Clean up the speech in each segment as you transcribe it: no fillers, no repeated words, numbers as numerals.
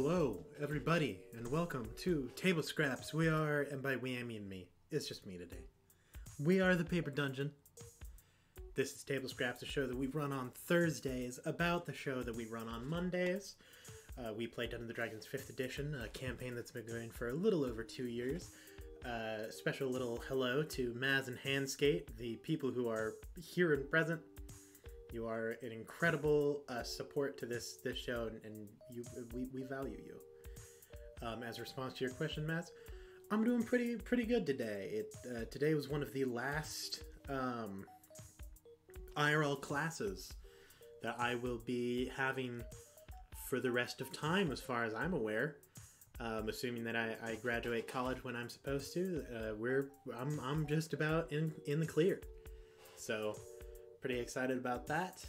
Hello, everybody, and welcome to Table Scraps. We are, and by we I mean me, it's just me today. We are the Paper Dungeon. This is Table Scraps, a show that we run on Thursdays, about the show that we run on Mondays. We play Dungeons & Dragons 5th edition, a campaign that's been going for a little over 2 years. Special little hello to Maz and Handskate, the people who are here and present. You are an incredible support to this show, and we value you. As a response to your question, Maz, I'm doing pretty good today. Today was one of the last IRL classes that I will be having for the rest of time, as far as I'm aware. Assuming that I graduate college when I'm supposed to, I'm just about in the clear. So, pretty excited about that.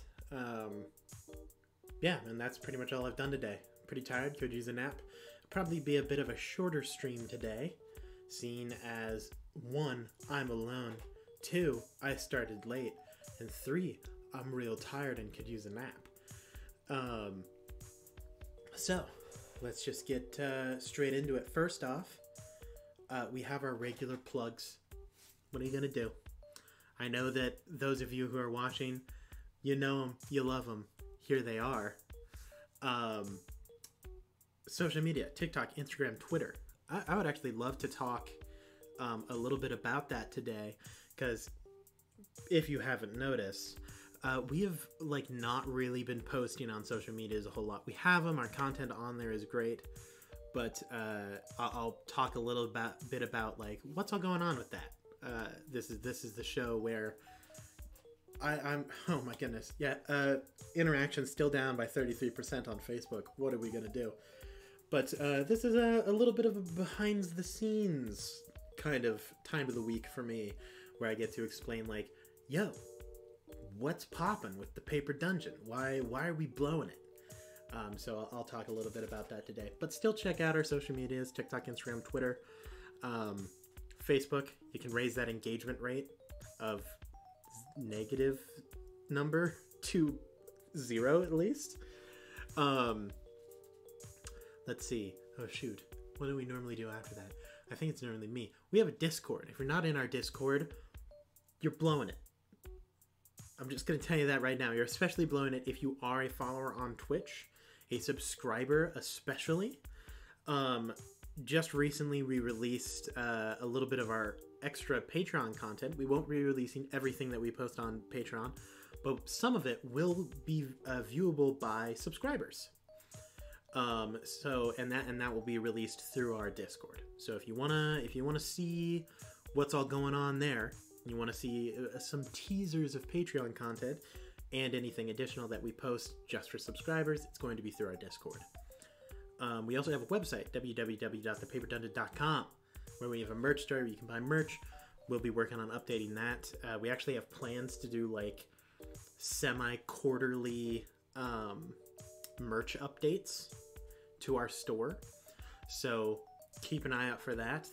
Yeah, and that's pretty much all I've done today. Pretty tired, could use a nap. Probably be a bit of a shorter stream today, seeing as 1, I'm alone, 2, I started late, and 3, I'm real tired and could use a nap. So, let's just get straight into it. First off, we have our regular plugs. What are you gonna do? I know that those of you who are watching, you know them, you love them. Here they are. Social media, TikTok, Instagram, Twitter. I would actually love to talk a little bit about that today, because if you haven't noticed, we have not really been posting on social medias a whole lot. We have them, our content on there is great, but I'll talk a little bit about what's all going on with that. This is the show where I'm oh my goodness, yeah, interaction's still down by 33% on Facebook. What are we gonna do? But this is a little bit of a behind the scenes kind of time of the week for me, where I get to explain yo, what's poppin' with the Paper Dungeon? Why are we blowing it? So I'll talk a little bit about that today. But still check out our social medias, TikTok, Instagram, Twitter, Facebook. You can raise that engagement rate of negative number to 0 at least. Let's see. Oh shoot. What do we normally do after that? I think it's normally me. We have a Discord. If you're not in our Discord, you're blowing it. I'm just going to tell you that right now. You're especially blowing it if you are a follower on Twitch, a subscriber especially. Just recently we released a little bit of our extra Patreon content. We won't be releasing everything that we post on Patreon, but some of it will be viewable by subscribers. And that will be released through our Discord. So if you wanna see what's all going on there, you want to see some teasers of Patreon content and anything additional that we post just for subscribers, it's going to be through our Discord. We also have a website, www.thepaperdungeon.com, where we have a merch store where you can buy merch. We'll be working on updating that. We actually have plans to do semi-quarterly merch updates to our store. So keep an eye out for that.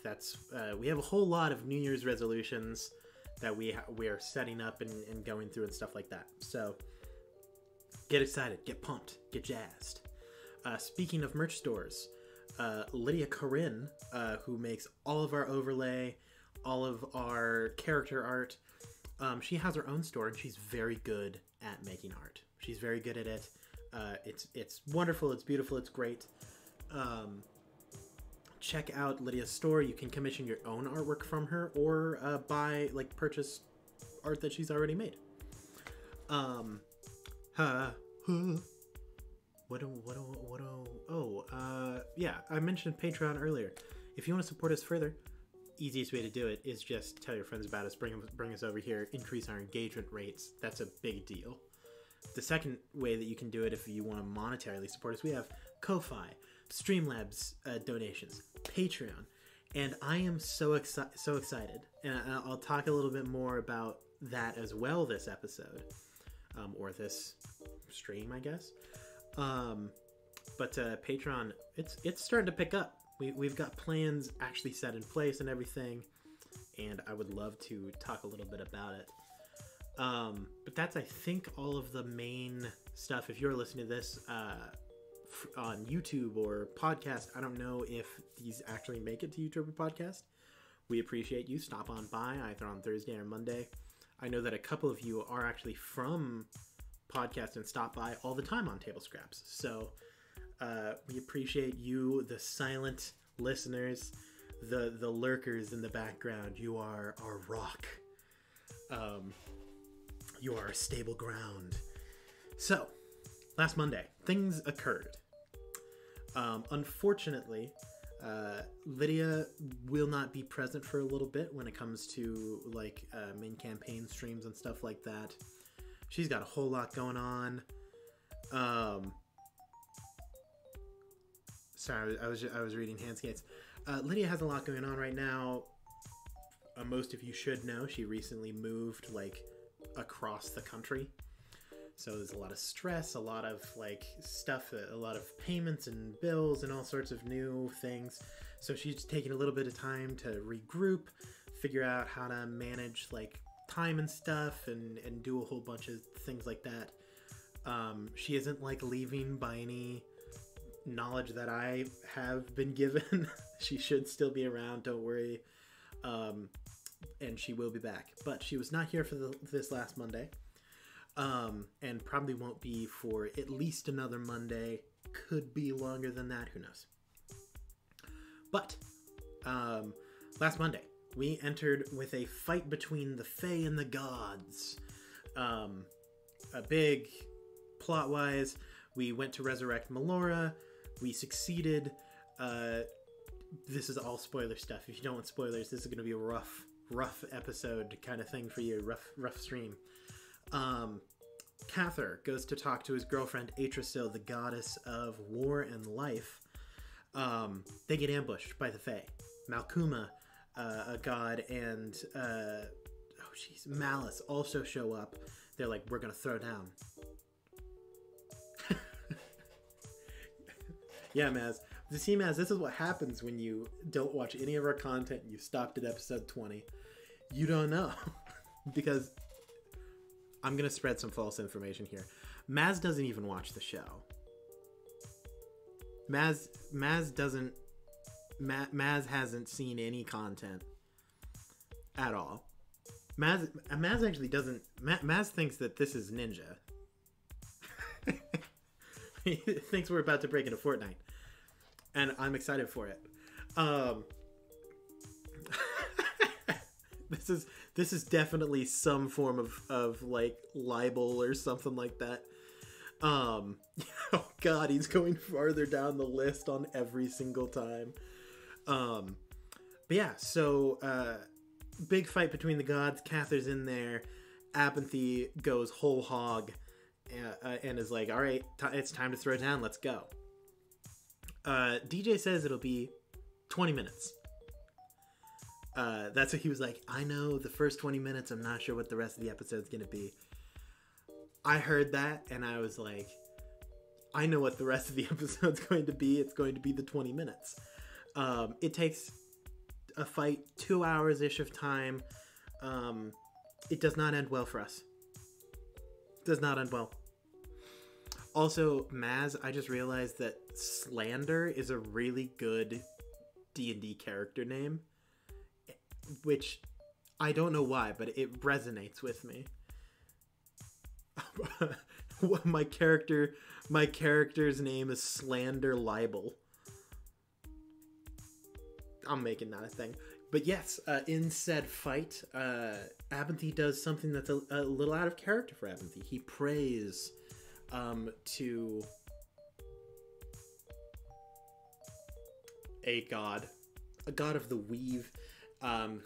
We have a whole lot of New Year's resolutions that we are setting up and going through and stuff like that. So get excited, get pumped, get jazzed. Speaking of merch stores, Lydia Corinne, who makes all of our overlay, all of our character art, she has her own store and she's very good at making art. She's very good at it. It's wonderful, it's beautiful, it's great. Check out Lydia's store. You can commission your own artwork from her, or purchase art that she's already made. Yeah, I mentioned Patreon earlier. If you want to support us further, easiest way to do it is just tell your friends about us, bring us over here, increase our engagement rates. That's a big deal. The second way that you can do it, if you want to monetarily support us, we have Ko-Fi, Streamlabs donations, Patreon, and I am so excited, and I'll talk a little bit more about that as well this episode, or this stream, I guess. But Patreon, it's starting to pick up. We've got plans actually set in place and everything, and I would love to talk a little bit about it. But that's, I think, all of the main stuff. If you're listening to this on YouTube or podcast. I don't know if these actually make it to YouTube or podcast. We appreciate you. Stop on by either on Thursday or Monday. I know that a couple of you are actually from podcast and stop by all the time on Table Scraps. So we appreciate you, the silent listeners, the lurkers in the background. You are our rock. You are stable ground. So, last Monday, things occurred. Unfortunately, Lydia will not be present for a little bit when it comes to main campaign streams and stuff like that. She's got a whole lot going on. Sorry, I was reading Handskates. Lydia has a lot going on right now. Most of you should know she recently moved across the country. So there's a lot of stress, a lot of stuff, a lot of payments and bills and all sorts of new things. So she's taking a little bit of time to regroup, figure out how to manage time and stuff and do a whole bunch of things like that. She isn't leaving by any knowledge that I have been given. She should still be around, don't worry. And she will be back. But she was not here for this last Monday. And probably won't be for at least another Monday. Could be longer than that, who knows. But last Monday, we entered with a fight between the Fae and the gods. A big plot-wise, we went to resurrect Melora. We succeeded. This is all spoiler stuff. If you don't want spoilers, this is going to be a rough episode kind of thing for you. Rough stream. Cather goes to talk to his girlfriend Atrasil, the goddess of war and life. They get ambushed by the Fae. Malkuma, a god, and Malice also show up. They're like, we're gonna throw down. Yeah, Maz. See, Maz, this is what happens when you don't watch any of our content and you stopped at episode 20. You don't know. Because I'm going to spread some false information here. Maz doesn't even watch the show. Maz hasn't seen any content at all. Maz actually doesn't... Maz thinks that this is Ninja. He thinks we're about to break into Fortnite. And I'm excited for it. This is definitely some form of libel or something like that. Oh god, he's going farther down the list on every single time. But yeah, so big fight between the gods. Cather's in there. Apathy goes whole hog and is like, all right, it's time to throw down. Let's go. DJ says it'll be 20 minutes. That's what he was like. I know the first 20 minutes. I'm not sure what the rest of the episode's going to be. I heard that and I was like, I know what the rest of the episode's going to be. It's going to be the 20 minutes. It takes a fight 2 hours-ish of time. It does not end well for us. Does not end well. Also, Maz, I just realized that Slander is a really good D&D character name. Which, I don't know why, but it resonates with me. my character's name is Slander Libel. I'm making that a thing. But yes, in said fight, Abinthy does something that's a little out of character for Abinthy. He prays to a god of the weave,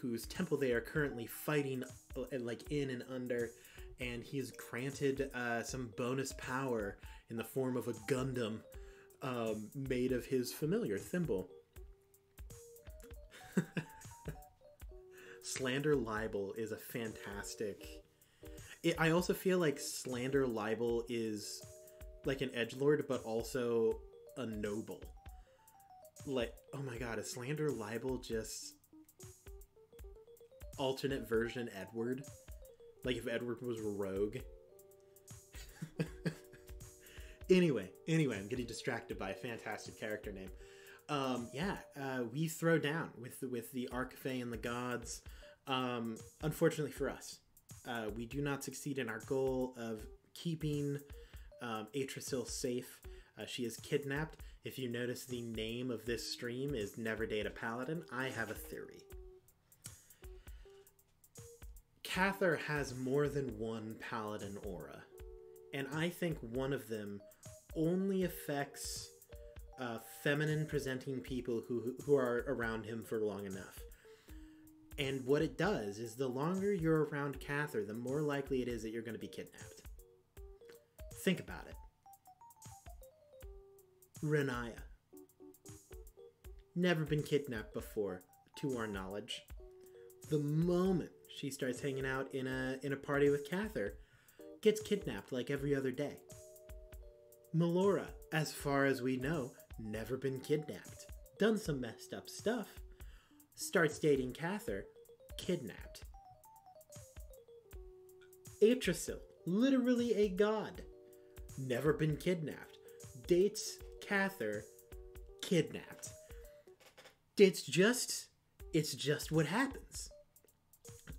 whose temple they are currently fighting in and under, and he is granted some bonus power in the form of a Gundam made of his familiar thimble. Slander Libel is a fantastic... I also feel like Slander Libel is like an edgelord, but also a noble. Oh my god, is Slander Libel just alternate version Edward? Like if Edward was a rogue? Anyway, I'm getting distracted by a fantastic character name. We throw down with the Archfey and the gods. Unfortunately for us, we do not succeed in our goal of keeping Atrasil safe. She is kidnapped. If you notice, the name of this stream is Never Date a Paladin. I have a theory. Cather has more than one paladin aura, and I think one of them only affects feminine presenting people who are around him for long enough. And what it does is the longer you're around Cather, the more likely it is that you're going to be kidnapped. Think about it. Renaya. Never been kidnapped before, to our knowledge. The moment she starts hanging out in a party with Cather, gets kidnapped like every other day. Melora, as far as we know, never been kidnapped. Done some messed up stuff. Starts dating Cather, kidnapped. Atrasil, literally a god. Never been kidnapped. Dates Cather, kidnapped. It's just what happens.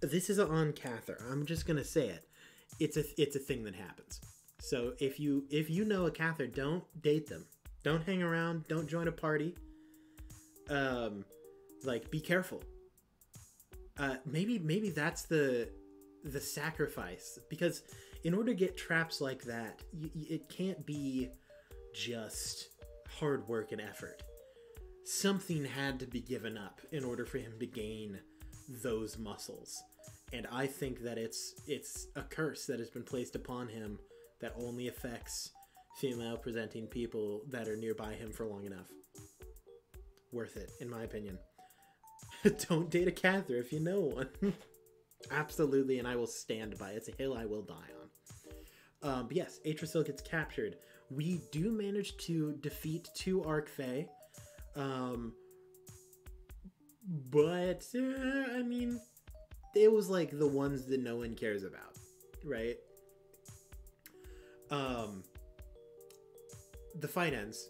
This is on Cather. I'm just gonna say it. It's a thing that happens. So if you know a Cather, don't date them. Don't hang around. Don't join a party. Be careful. Maybe that's the sacrifice, because in order to get traps like that, it can't be just hard work and effort. Something had to be given up in order for him to gain those muscles. And I think that it's a curse that has been placed upon him that only affects female presenting people that are nearby him for long enough. Worth it, in my opinion. Don't date a Cather if you know one. Absolutely, and I will stand by it. It's a hill I will die on. But yes, Atrasil gets captured. We do manage to defeat 2 Archfey. But, I mean, it was like the ones that no one cares about, right? The fight ends,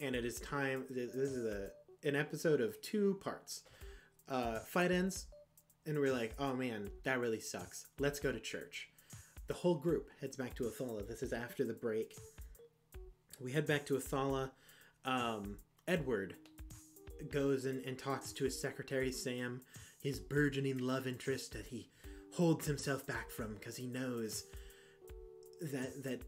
and it is time. This is an episode of 2 parts. Fight ends, and we're like, oh man, that really sucks. Let's go to church. The whole group heads back to Athala. This is after the break. We head back to Athala. Edward goes and talks to his secretary, Sam, his burgeoning love interest that he holds himself back from because he knows that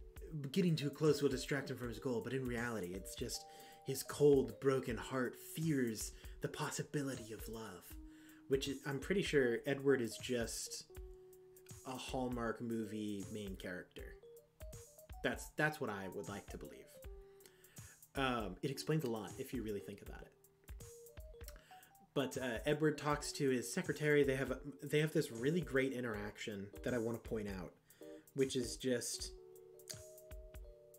getting too close will distract him from his goal. But in reality, it's just his cold, broken heart fears the possibility of love, which is, I'm pretty sure Edward is just a Hallmark movie main character. That's what I would like to believe. It explains a lot if you really think about it. But Edward talks to his secretary. They have this really great interaction that I want to point out, which is just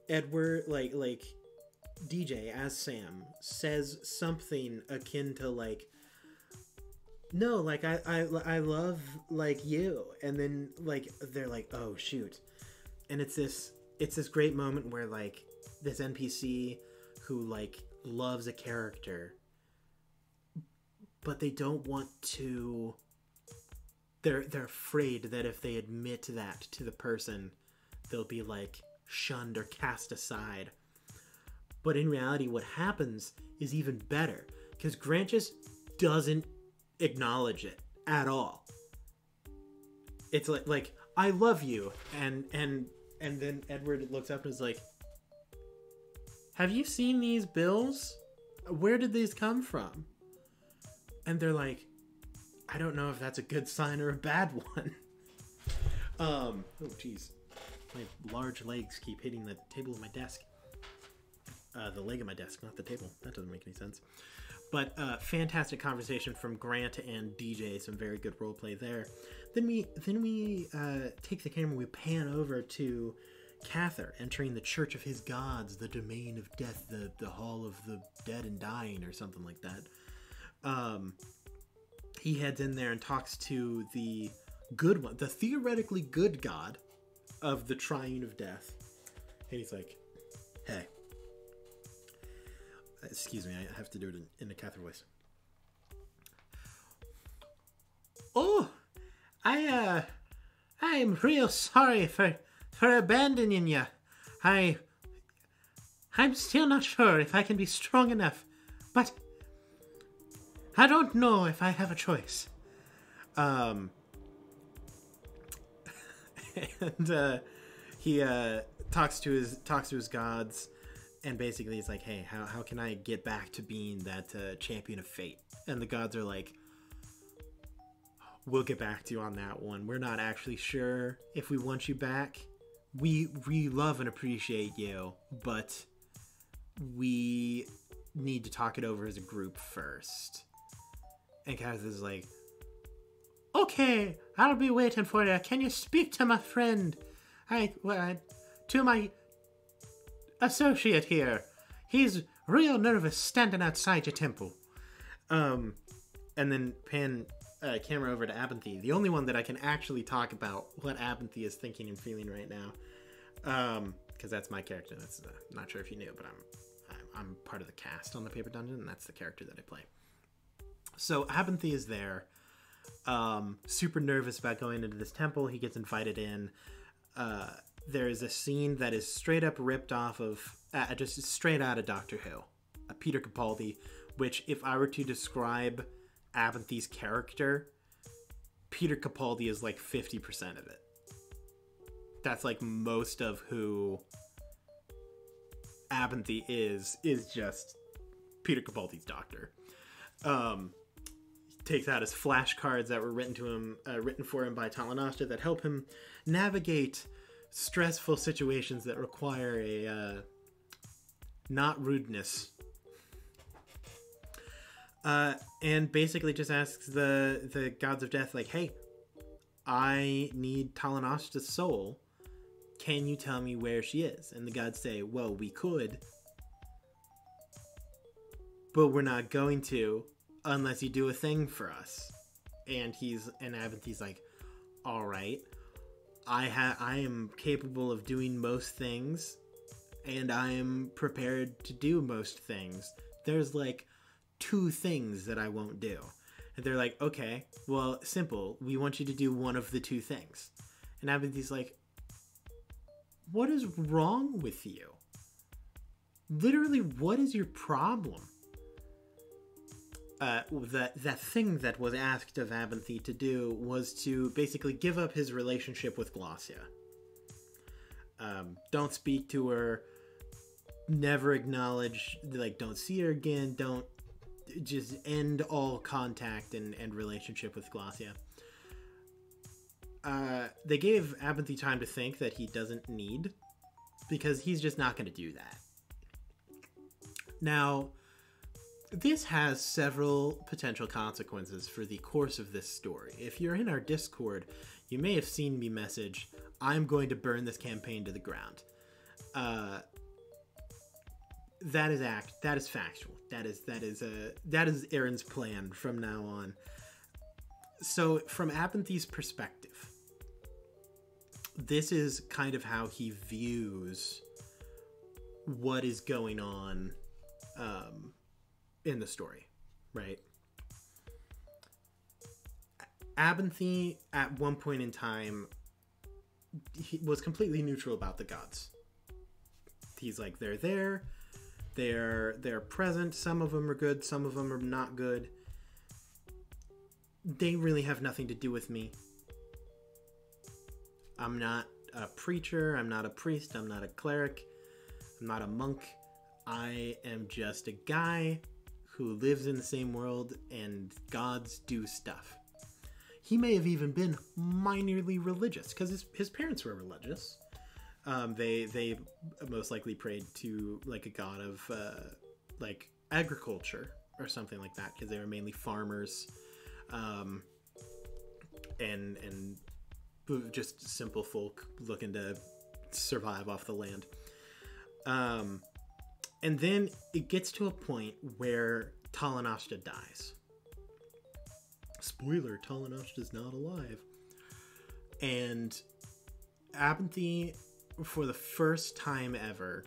Edward, like DJ as Sam says something akin to like, no, like I love like you, and then like they're like, oh shoot, and it's this great moment where like this NPC who like loves a character, but they don't want to. They're afraid that if they admit that to the person, they'll be like shunned or cast aside. But in reality, what happens is even better, because Grant just doesn't acknowledge it at all. It's like I love you, and then Edward looks up and is like, have you seen these bills? Where did these come from? And they're like, I don't know if that's a good sign or a bad one. Oh jeez, my large legs keep hitting the table of my desk. The leg of my desk, not the table. That doesn't make any sense. But fantastic conversation from Grant and DJ. Some very good roleplay there. Then we take the camera. We pan over to Cather entering the Church of His Gods, the domain of death, the Hall of the Dead and Dying, or something like that. He heads in there and talks to the good one, the theoretically good god of the Triune of Death, and he's like, Hey. Excuse me, I have to do it in a Catherine voice. Oh, I'm real sorry for abandoning you. I'm still not sure if I can be strong enough, but I don't know if I have a choice. And he talks to his gods, and basically he's like, hey, how can I get back to being that champion of fate? And the gods are like, we'll get back to you on that one. We're not actually sure if we want you back. We love and appreciate you, but we need to talk it over as a group first. And Kaz is like, okay, I'll be waiting for you. Can you speak to my friend? To my associate here. He's real nervous standing outside your temple. And then pan camera over to Abinthy, the only one that I can actually talk about what Abinthy is thinking and feeling right now. Because that's my character. That's not sure if you knew, but I'm part of the cast on the Paper Dungeon, and that's the character that I play. So Abinthy is there, super nervous about going into this temple. He gets invited in. There is a scene that is straight up ripped off of, just straight out of Doctor Who, Peter Capaldi, which if I were to describe Abinthy's character, Peter Capaldi is like 50% of it. That's like most of who Abinthy is just Peter Capaldi's Doctor. Takes out his flashcards that were written for him by Talanoshta that help him navigate stressful situations that require a not rudeness. And basically just asks the gods of death, like, hey, I need Talanoshta's soul. Can you tell me where she is? And the gods say, well, we could, but we're not going to unless you do a thing for us. And Abinthy's like, all right, I am capable of doing most things, and I am prepared to do most things. There's like 2 things that I won't do. And they're like, okay, well, simple. We want you to do one of the 2 things. And Abinthy's like, what is wrong with you? Literally, what is your problem? That thing that was asked of Abinthy to do was to basically give up his relationship with Glossia. Don't speak to her. Never acknowledge, like, don't see her again. Don't just end all contact and relationship with Glossia. They gave Abinthy time to think that he doesn't need, because he's just not going to do that. Now, this has several potential consequences for the course of this story. If you're in our Discord, you may have seen me message, I'm going to burn this campaign to the ground. That is factual. That is Aaron's plan from now on. So from Abinthy's perspective, this is kind of how he views what is going on in the story, right? Abinthy, at one point in time, he was completely neutral about the gods. He's like, they're there, they're present, some of them are good, some of them are not good. They really have nothing to do with me. I'm not a preacher, I'm not a priest, I'm not a cleric, I'm not a monk. I am just a guy who lives in the same world, and gods do stuff. He may have even been minorly religious, because his parents were religious. They most likely prayed to like a god of like agriculture or something like that, because they were mainly farmers, and just simple folk looking to survive off the land. And then it gets to a point where Talanoshta dies. Spoiler, Talanoshta's not alive. And Abinthy, for the first time ever,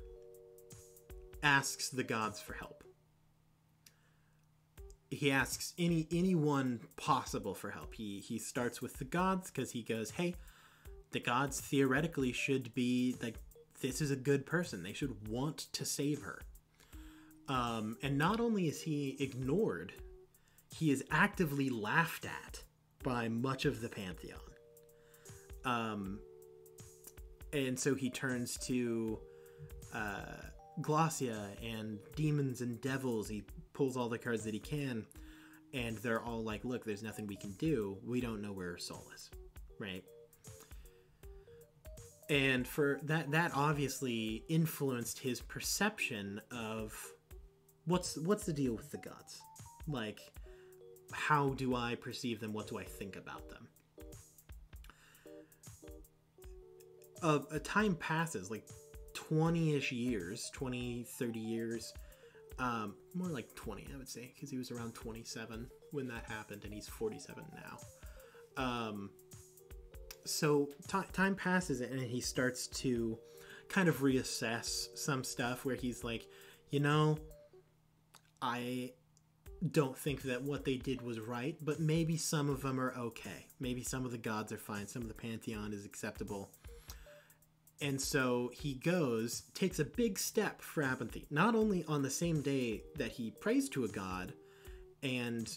asks the gods for help. He asks anyone possible for help. He starts with the gods because he goes, hey, the gods theoretically should be like, this is a good person. They should want to save her. And not only is he ignored, he is actively laughed at by much of the pantheon. And so he turns to Glossia and demons and devils. He pulls all the cards that he can, and they're all like, look, there's nothing we can do. We don't know where her soul is, right? And for that obviously influenced his perception of what's the deal with the gods? Like, how do I perceive them? What do I think about them? A time passes, like 20-ish years, 20, 30 years. More like 20, I would say, because he was around 27 when that happened, and he's 47 now. So time passes, and he starts to kind of reassess some stuff where he's like, I don't think that what they did was right, but maybe some of them are okay. Maybe some of the gods are fine. Some of the pantheon is acceptable. And so he takes a big step for Abinthy, not only on the same day that he prays to a god, and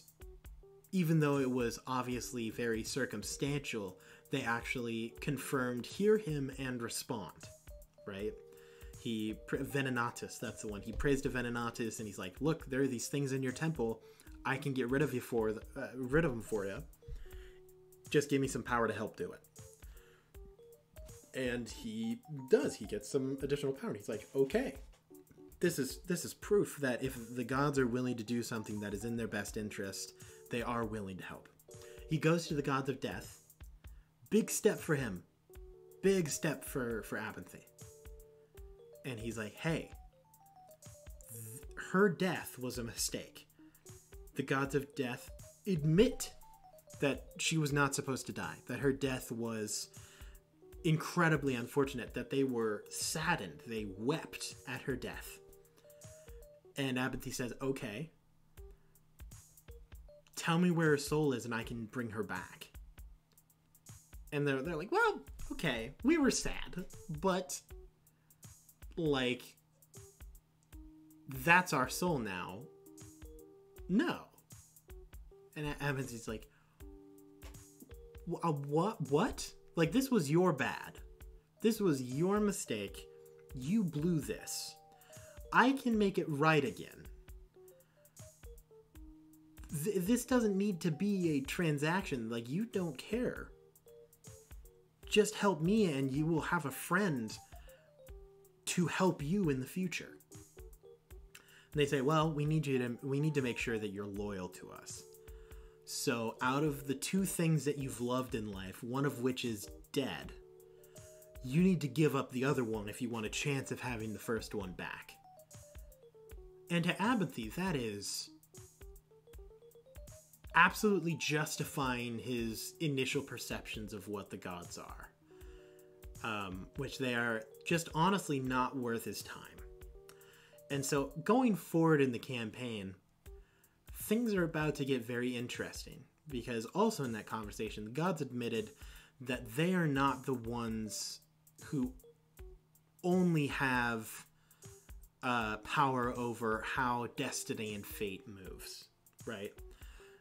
even though it was obviously very circumstantial, they actually confirmed hear him and respond, right? Venenatus, that's the one. He prays to Venenatus, and he's like, look, there are these things in your temple. I can get rid of them for you. Just give me some power to help do it. And he does. He gets some additional power. He's like, okay, this is proof that if the gods are willing to do something that is in their best interest, they are willing to help. He goes to the gods of death. Big step for him. Big step for Abinthy. And he's like, hey, her death was a mistake. The gods of death admit that she was not supposed to die, that her death was incredibly unfortunate, that they were saddened. They wept at her death. And Abinthy says, okay, tell me where her soul is and I can bring her back. And they're like, well, okay, we were sad, but like, that's our soul now. No. And Abinthy's like, what? Like, this was your bad. This was your mistake. You blew this. I can make it right again. This doesn't need to be a transaction. Like, you don't care. Just help me and you will have a friend to help you in the future. And they say, well, we need to make sure that you're loyal to us. So out of the two things that you've loved in life, one of which is dead, you need to give up the other one if you want a chance of having the first one back. And to Abinthy, that is absolutely justifying his initial perceptions of what the gods are. Which they are just honestly not worth his time. And so going forward in the campaign, things are about to get very interesting, because also in that conversation, the gods admitted that they are not the ones who only have power over how destiny and fate moves, right?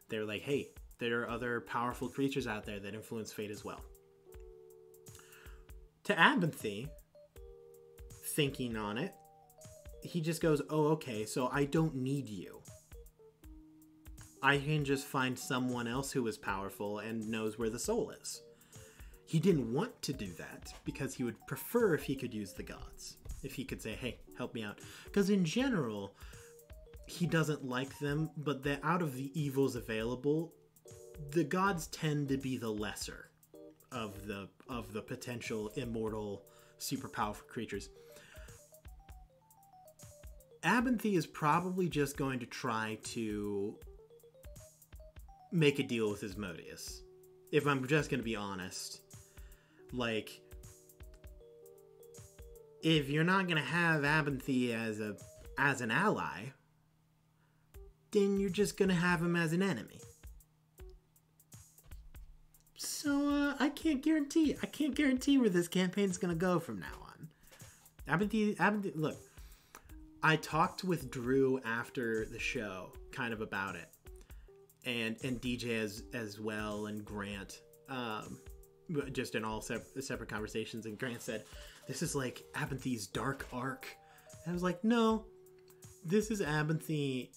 They're like, hey, there are other powerful creatures out there that influence fate as well. To Abinthy, thinking on it, he just goes, oh, okay, so I don't need you. I can just find someone else who is powerful and knows where the soul is. He didn't want to do that because he would prefer if he could use the gods. If he could say, hey, help me out. Because in general, he doesn't like them, but out of the evils available, the gods tend to be the lesser of the potential immortal, super powerful creatures. Abinthy is probably just going to try to make a deal with Asmodeus. If I'm just going to be honest. Like, if you're not going to have Abinthy as a as an ally, then you're just gonna have him as an enemy. So I can't guarantee where this campaign's gonna go from now on. Abenthy, look, I talked with Drew after the show, kind of about it, and DJ as well, and Grant, just in all separate conversations. And Grant said, "This is like Abenthy's dark arc." And I was like, "No, this is Abenthy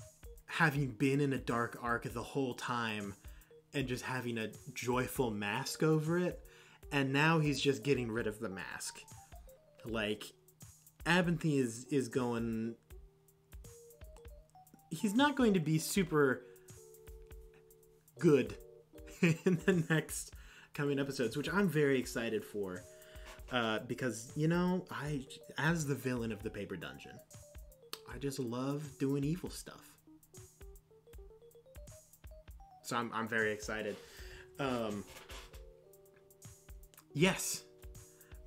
having been in a dark arc the whole time, and just having a joyful mask over it, and now he's just getting rid of the mask." Like, Abenthy is going... He's not going to be super good in the next coming episodes, which I'm very excited for. Because, you know, as the villain of the Paper Dungeon, I just love doing evil stuff. So I'm very excited. Yes.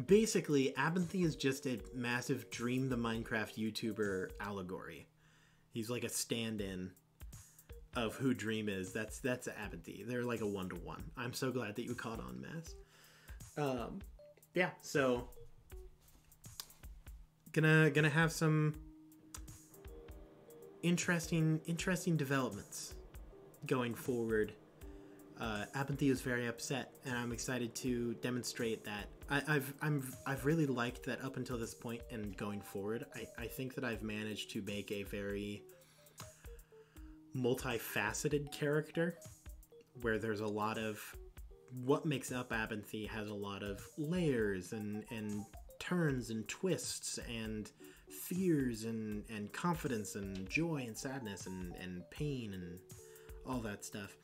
Basically, Abenthy is just a massive Dream the Minecraft YouTuber allegory. He's like a stand-in of who Dream is. That's Abenthy. They're like a 1-to-1. I'm so glad that you caught on, Mass. Yeah, so gonna have some interesting developments going forward. Abenthy is very upset, and I'm excited to demonstrate that. I've really liked that up until this point and going forward. I think that I've managed to make a very multifaceted character, where there's a lot of what makes up Abenthy has a lot of layers and turns and twists and fears and confidence and joy and sadness and pain and all that stuff.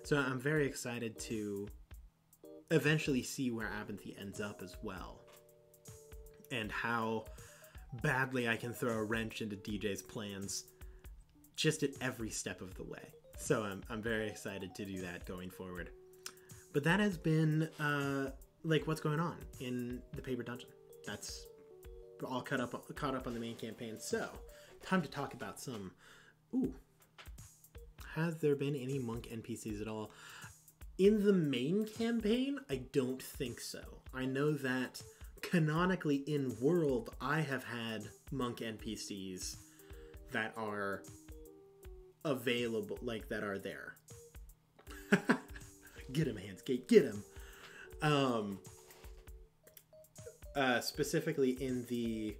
So I'm very excited to eventually see where Abenthy ends up as well, and how badly I can throw a wrench into DJ's plans just at every step of the way. So I'm very excited to do that going forward. But that has been like what's going on in the Paper Dungeon. That's all caught up on the main campaign. So time to talk about some. Has there been any monk NPCs at all? In the main campaign, I don't think so. I know that canonically in world, I have had monk NPCs that are available, like that are there. Get him, Handscape, get him. Specifically in the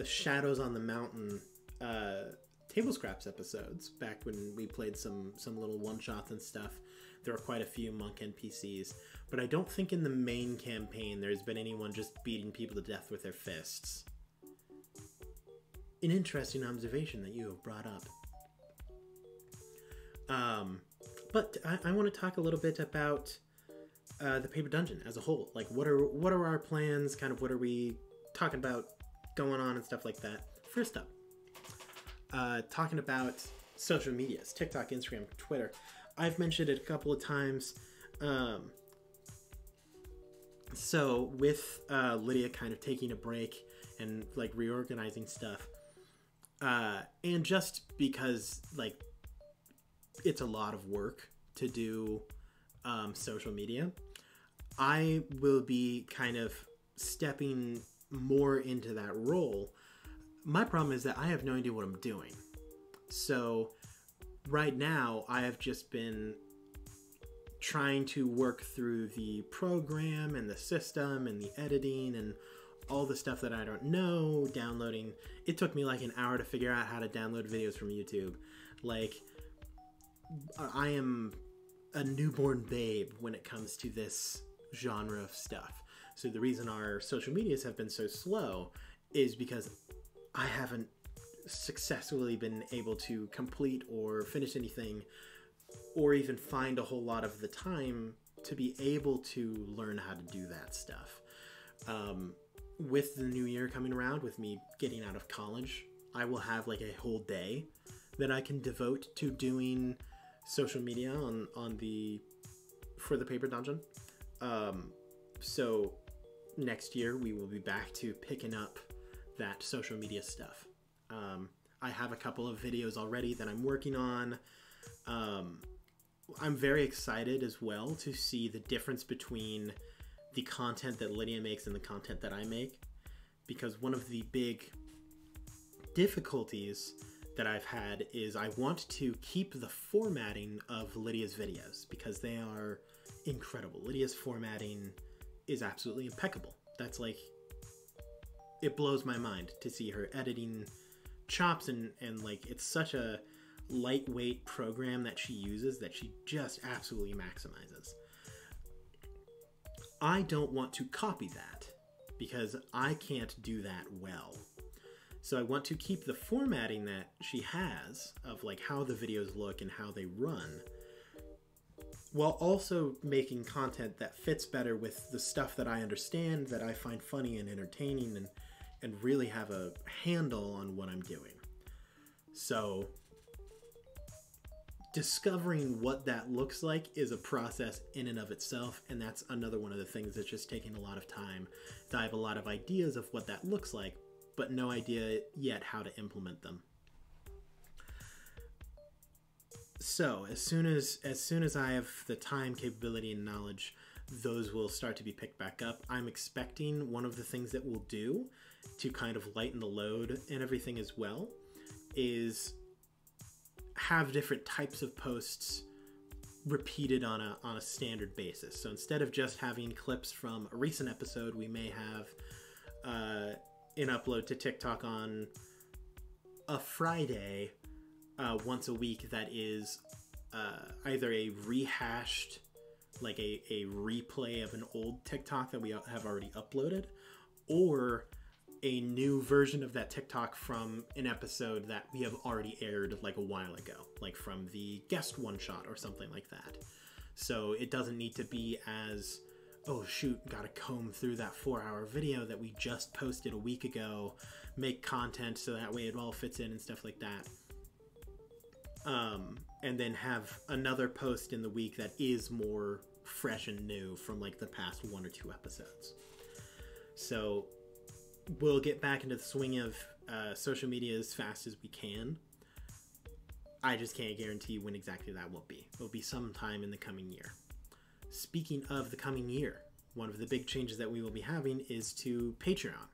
Shadows on the Mountain Table Scraps episodes, back when we played some little one-shots and stuff, there were quite a few monk NPCs. But I don't think in the main campaign there's been anyone just beating people to death with their fists. An interesting observation that you have brought up. But I want to talk a little bit about the Paper Dungeon as a whole. Like, what are our plans? Kind of what are we talking about going on and stuff like that. First up, talking about social medias, TikTok, Instagram, Twitter. I've mentioned it a couple of times. So with Lydia kind of taking a break and like reorganizing stuff, and just because like it's a lot of work to do social media, I will be kind of stepping more into that role. My problem is that I have no idea what I'm doing. So right now I have just been trying to work through the program and the system and the editing and all the stuff that I don't know, downloading. It took me like an hour to figure out how to download videos from YouTube. Like, I am a newborn babe when it comes to this genre of stuff. So the reason our social medias have been so slow is because I haven't successfully been able to complete or finish anything, or even find a whole lot of the time to be able to learn how to do that stuff. With the new year coming around, with me getting out of college, I will have like a whole day that I can devote to doing social media for the Paper Dungeon. So next year we will be back to picking up that social media stuff. I have a couple of videos already that I'm working on. I'm very excited as well to see the difference between the content that Lydia makes and the content that I make, because one of the big difficulties that I've had is I want to keep the formatting of Lydia's videos because they are incredible. Lydia's formatting is absolutely impeccable. That's like, it blows my mind to see her editing chops, and like, it's such a lightweight program that she uses that she just absolutely maximizes. I don't want to copy that because I can't do that well. So I want to keep the formatting that she has of like how the videos look and how they run, while also making content that fits better with the stuff that I understand, that I find funny and entertaining, and really have a handle on what I'm doing. So discovering what that looks like is a process in and of itself, and that's another one of the things that's just taking a lot of time. I have a lot of ideas of what that looks like, but no idea yet how to implement them. So as soon as I have the time, capability, and knowledge, those will start to be picked back up. I'm expecting one of the things that we'll do to kind of lighten the load and everything as well is have different types of posts repeated on a standard basis. So instead of just having clips from a recent episode, we may have an upload to TikTok on a Friday once a week that is either a rehashed, like a replay of an old TikTok that we have already uploaded, or a new version of that TikTok from an episode that we have already aired like a while ago, like from the guest one shot or something like that. So it doesn't need to be as, oh shoot, gotta comb through that 4-hour video that we just posted a week ago, make content so that way it all fits in and stuff like that. And then have another post in the week that is more fresh and new from like the past 1 or 2 episodes. So we'll get back into the swing of social media as fast as we can. I just can't guarantee when exactly that will be. It'll be sometime in the coming year. Speaking of the coming year, one of the big changes that we will be having is to Patreon.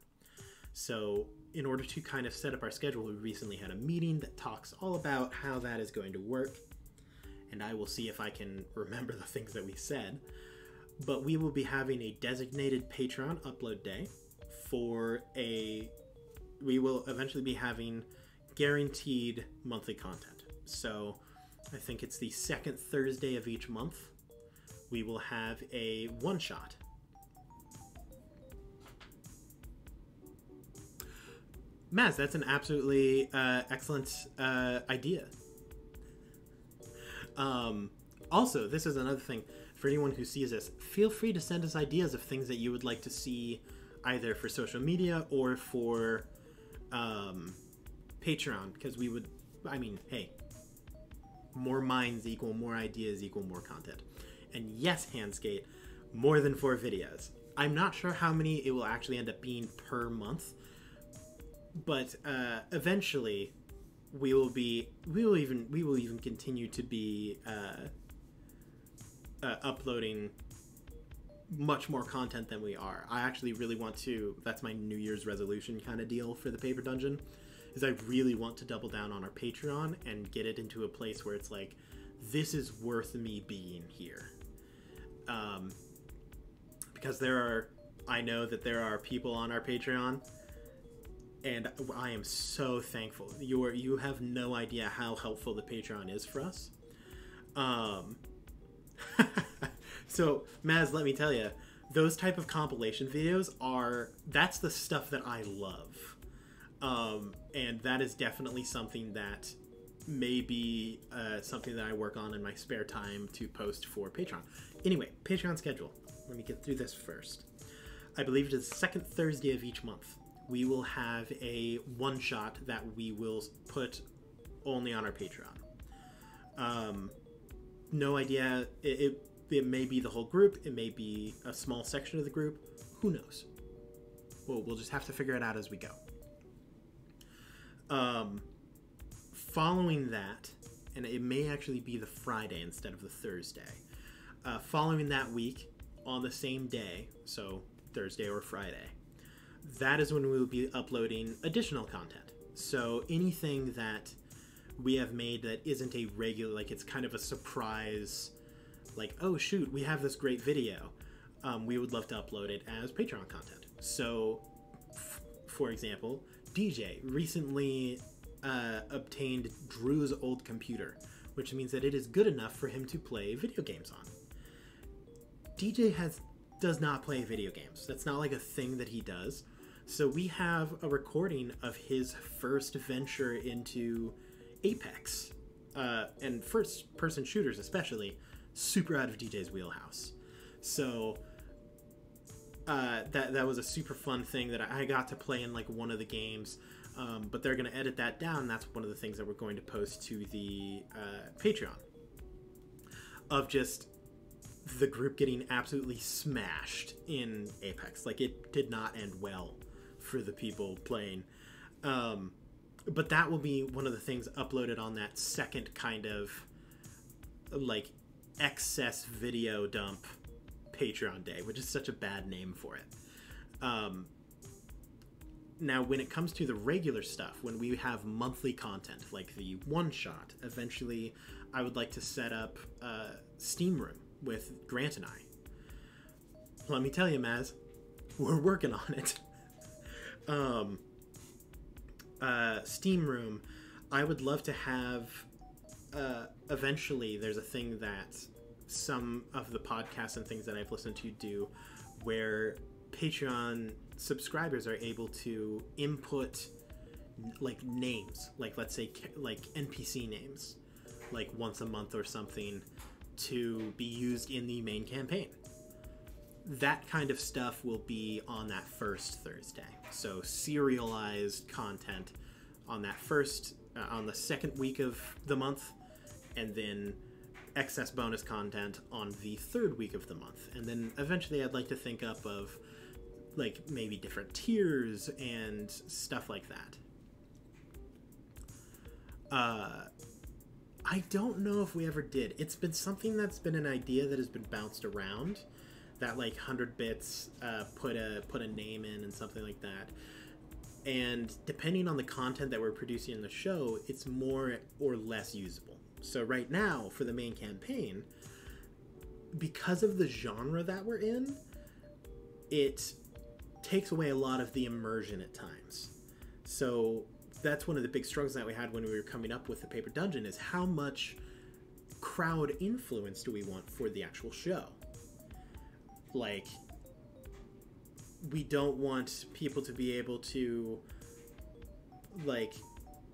So in order to kind of set up our schedule, we recently had a meeting that talks all about how that is going to work. And I will see if I can remember the things that we said. But we will be having a designated Patreon upload day we will eventually be having guaranteed monthly content. So I think it's the second Thursday of each month. We will have a one-shot. Maz, that's an absolutely excellent idea. Also, this is another thing. For anyone who sees this, feel free to send us ideas of things that you would like to see either for social media or for Patreon, because we would, I mean, hey, more minds equal more ideas equal more content. And yes, Handskate, more than 4 videos. I'm not sure how many it will actually end up being per month, but eventually we will even continue to be uploading much more content than we are. I actually really want to, that's my New Year's resolution kind of deal for the Paper Dungeon, is I really want to double down on our Patreon and get it into a place where it's like, this is worth me being here. Because I know that there are people on our Patreon, and I am so thankful. You have no idea how helpful the Patreon is for us. So, Maz, let me tell you, those type of compilation videos that's the stuff that I love. And that is definitely something that may be something that I work on in my spare time to post for Patreon. Anyway, Patreon schedule. Let me get through this first. I believe it is the second Thursday of each month. We will have a one-shot that we will put only on our Patreon. No idea. It may be the whole group. It may be a small section of the group. Who knows? We'll just have to figure it out as we go. Following that, and it may actually be the Friday instead of the Thursday. Following that week, on the same day, so Thursday or Friday, that is when we will be uploading additional content. So anything that we have made that isn't a regular, like it's kind of a surprise, like, oh shoot, we have this great video, we would love to upload it as Patreon content. So, for example, DJ recently obtained Drew's old computer, which means that it is good enough for him to play video games on. DJ does not play video games. That's not like a thing that he does. So we have a recording of his first venture into Apex, and first-person shooters especially, super out of DJ's wheelhouse. So that was a super fun thing that I got to play in like one of the games, but they're going to edit that down. That's one of the things that we're going to post to the Patreon, of just the group getting absolutely smashed in Apex. Like, it did not end well for the people playing. But that will be one of the things uploaded on that second kind of like excess video dump Patreon day, which is such a bad name for it. Now, when it comes to the regular stuff, when we have monthly content, like the one-shot, eventually I would like to set up a Steam Room with Grant and I. Let me tell you, Maz, we're working on it. Steam Room, I would love to have, eventually there's a thing that some of the podcasts and things that I've listened to do, where Patreon subscribers are able to input like names, like let's say like NPC names, like once a month or something, to be used in the main campaign. That kind of stuff will be on that first Thursday. So serialized content on that on the second week of the month, and then excess bonus content on the third week of the month. And then eventually I'd like to think up of like maybe different tiers and stuff like that. I don't know if we ever did. It's been something that's been an idea that has been bounced around, that like 100 bits put a name in and something like that. And depending on the content that we're producing in the show, it's more or less usable. So right now, for the main campaign, because of the genre that we're in, it takes away a lot of the immersion at times. So that's one of the big struggles that we had when we were coming up with the Paper Dungeon, is how much crowd influence do we want for the actual show? Like, we don't want people to be able to, like,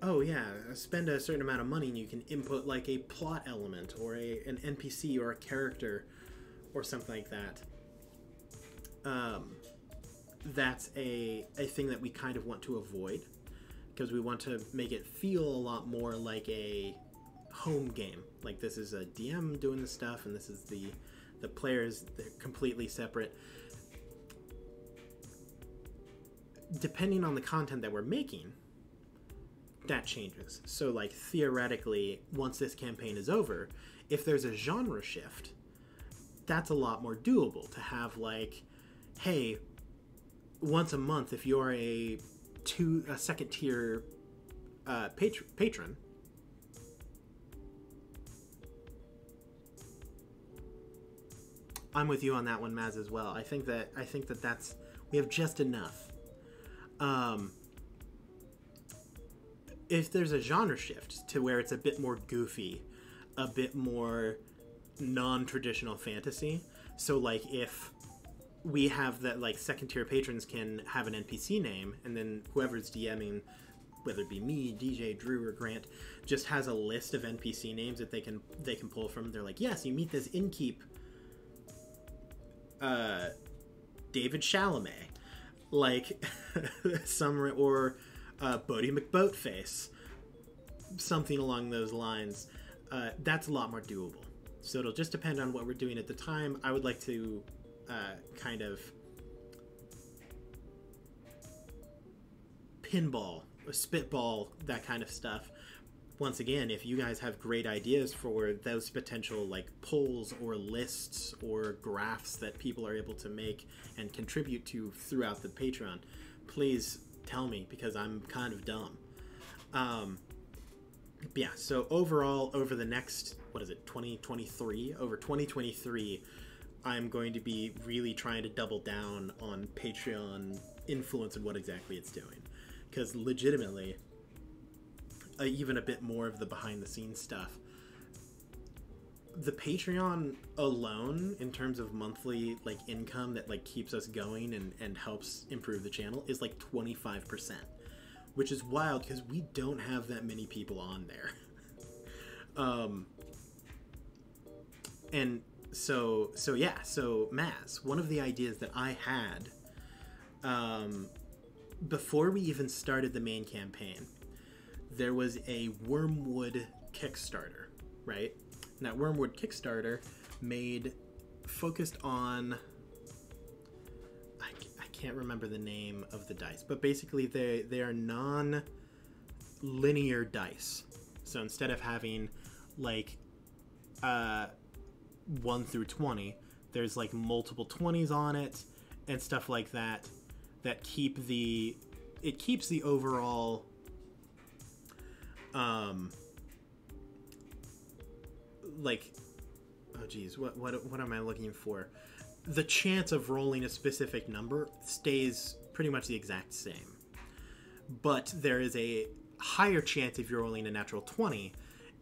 oh yeah, spend a certain amount of money and you can input like a plot element or an NPC or a character or something like that. That's a thing that we kind of want to avoid, because we want to make it feel a lot more like a home game. Like, this is a DM doing the stuff, and this is the players. They're completely separate. Depending on the content that we're making, that changes. So, like, theoretically, once this campaign is over, if there's a genre shift, that's a lot more doable to have, like, hey, once a month, if you're a second tier patron, I'm with you on that one, Maz, as well. I think that that's, we have just enough. If there's a genre shift to where it's a bit more goofy, a bit more non-traditional fantasy, so like if we have that, like, second tier patrons can have an NPC name, and then whoever's DMing, whether it be me, DJ, Drew, or Grant, just has a list of NPC names that they can pull from. They're like, yes, you meet this innkeep, David Chalamet, like or Bodie McBoatface, something along those lines. That's a lot more doable. So it'll just depend on what we're doing at the time. I would like to kind of pinball spitball that kind of stuff. Once again, if you guys have great ideas for those potential like polls or lists or graphs that people are able to make and contribute to throughout the Patreon, please tell me, because I'm kind of dumb. Yeah, so overall, over the next, 2023? Over 2023, I'm going to be really trying to double down on Patreon influence and what exactly it's doing. Because legitimately, even a bit more of the behind-the-scenes stuff, the Patreon alone, in terms of monthly like income that like keeps us going and helps improve the channel, is like 25%, which is wild because we don't have that many people on there. And so Maz, one of the ideas that I had before we even started the main campaign, there was a Wormwood Kickstarter, right? And that Wormwood Kickstarter focused on, I can't remember the name of the dice, but basically they are non-linear dice. So instead of having like 1 through 20, there's like multiple 20s on it and stuff like that keeps the overall like, oh geez, what am I looking for? The chance of rolling a specific number stays pretty much the exact same, but there is a higher chance if you're rolling a natural 20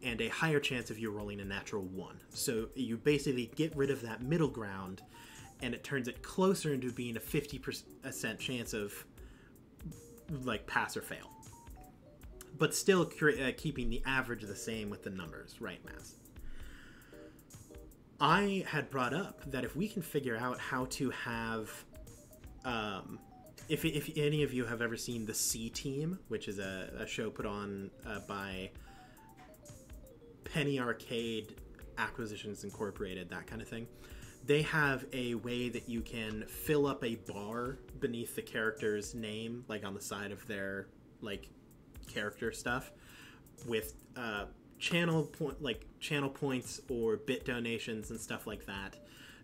and a higher chance if you're rolling a natural 1. So you basically get rid of that middle ground, and it turns it closer into being a 50% chance of like pass or fail, but still keeping the average the same with the numbers, right, Maz? I had brought up that if we can figure out how to have, if any of you have ever seen The C Team, which is a show put on by Penny Arcade Acquisitions Incorporated, that kind of thing, they have a way that you can fill up a bar beneath the character's name, like on the side of their like character stuff, with channel points or bit donations and stuff like that,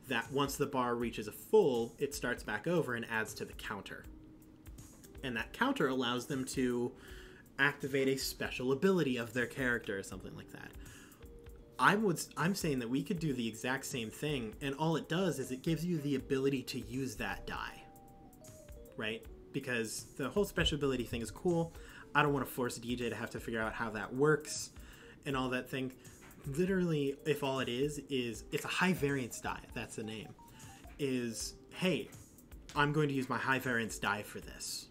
that once the bar reaches a full, it starts back over and adds to the counter. And that counter allows them to activate a special ability of their character or something like that. I'm saying that we could do the exact same thing, and all it does is it gives you the ability to use that die, right? Because the whole special ability thing is cool. I don't want to force a DJ to have to figure out how that works and all that thing. Literally, if all it is it's a high variance die, that's the name, is, hey, I'm going to use my high variance die for this.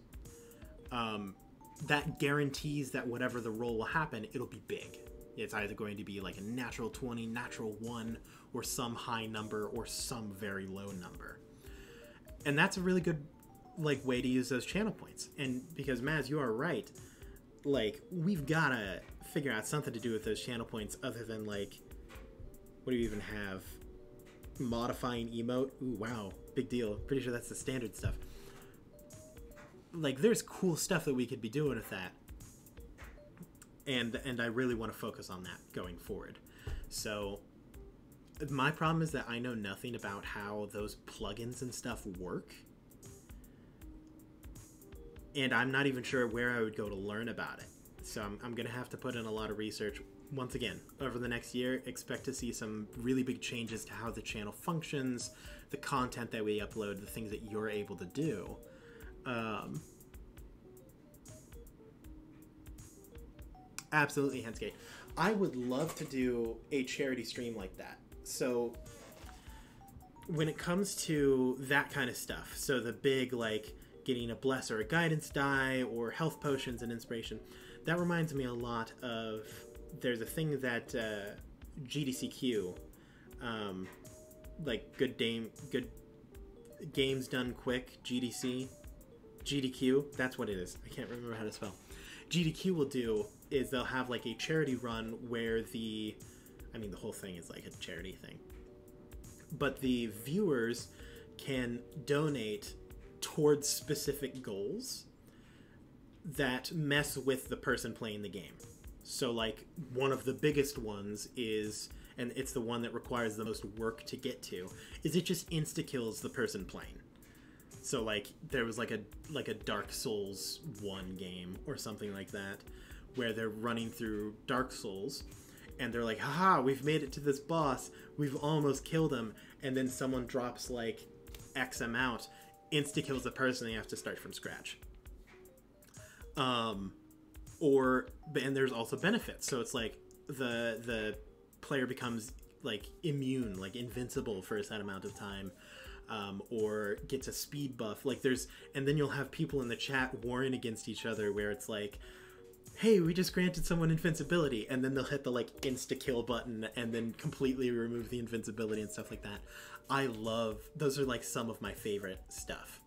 That guarantees that whatever the roll will happen, it'll be big. It's either going to be like a natural 20, natural 1, or some high number or some very low number. And that's a really good like way to use those channel points. And because, Maz, you are right, like, we've got to figure out something to do with those channel points other than, like, what do you even have? Modifying emote? Ooh, wow, big deal. Pretty sure that's the standard stuff. Like, there's cool stuff that we could be doing with that. And I really want to focus on that going forward. So my problem is that I know nothing about how those plugins and stuff work. And I'm not even sure where I would go to learn about it. So I'm going to have to put in a lot of research. Once again, over the next year, expect to see some really big changes to how the channel functions, the content that we upload, the things that you're able to do. Absolutely, Henskate. I would love to do a charity stream like that. So when it comes to that kind of stuff, so the big, like, getting a bless or a guidance die or health potions and inspiration, that reminds me a lot of, there's a thing that GDCQ, like good games done quick, GDQ, that's what it is. I can't remember how to spell. GDQ will do is they'll have like a charity run where the whole thing is like a charity thing, but the viewers can donate towards specific goals that mess with the person playing the game. So, like, one of the biggest ones is, and it's the one that requires the most work to get to, is it just insta-kills the person playing. So, like, there was like a Dark Souls 1 game or something like that, where they're running through Dark Souls, and they're like, haha, we've made it to this boss, we've almost killed him, and then someone drops, like, X amount, insta-kills the person, and you have to start from scratch. And there's also benefits. So it's like the player becomes like immune, like invincible for a set amount of time, or gets a speed buff. Like and then you'll have people in the chat warring against each other where it's like, hey, we just granted someone invincibility, and then they'll hit the like insta kill button and then completely remove the invincibility and stuff like that. Those are like some of my favorite stuff.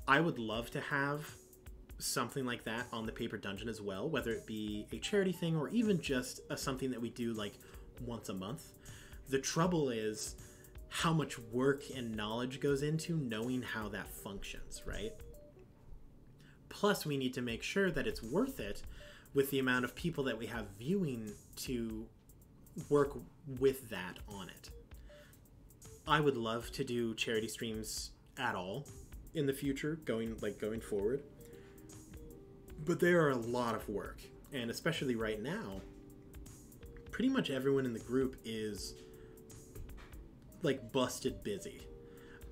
I would love to have something like that on the Paper Dungeon as well, whether it be a charity thing or even just something that we do like once a month. The trouble is how much work and knowledge goes into knowing how that functions, right? Plus, we need to make sure that it's worth it with the amount of people that we have viewing to work with that on it. I would love to do charity streams at all in the future, going forward. But they are a lot of work, and especially right now, pretty much everyone in the group is like busted busy.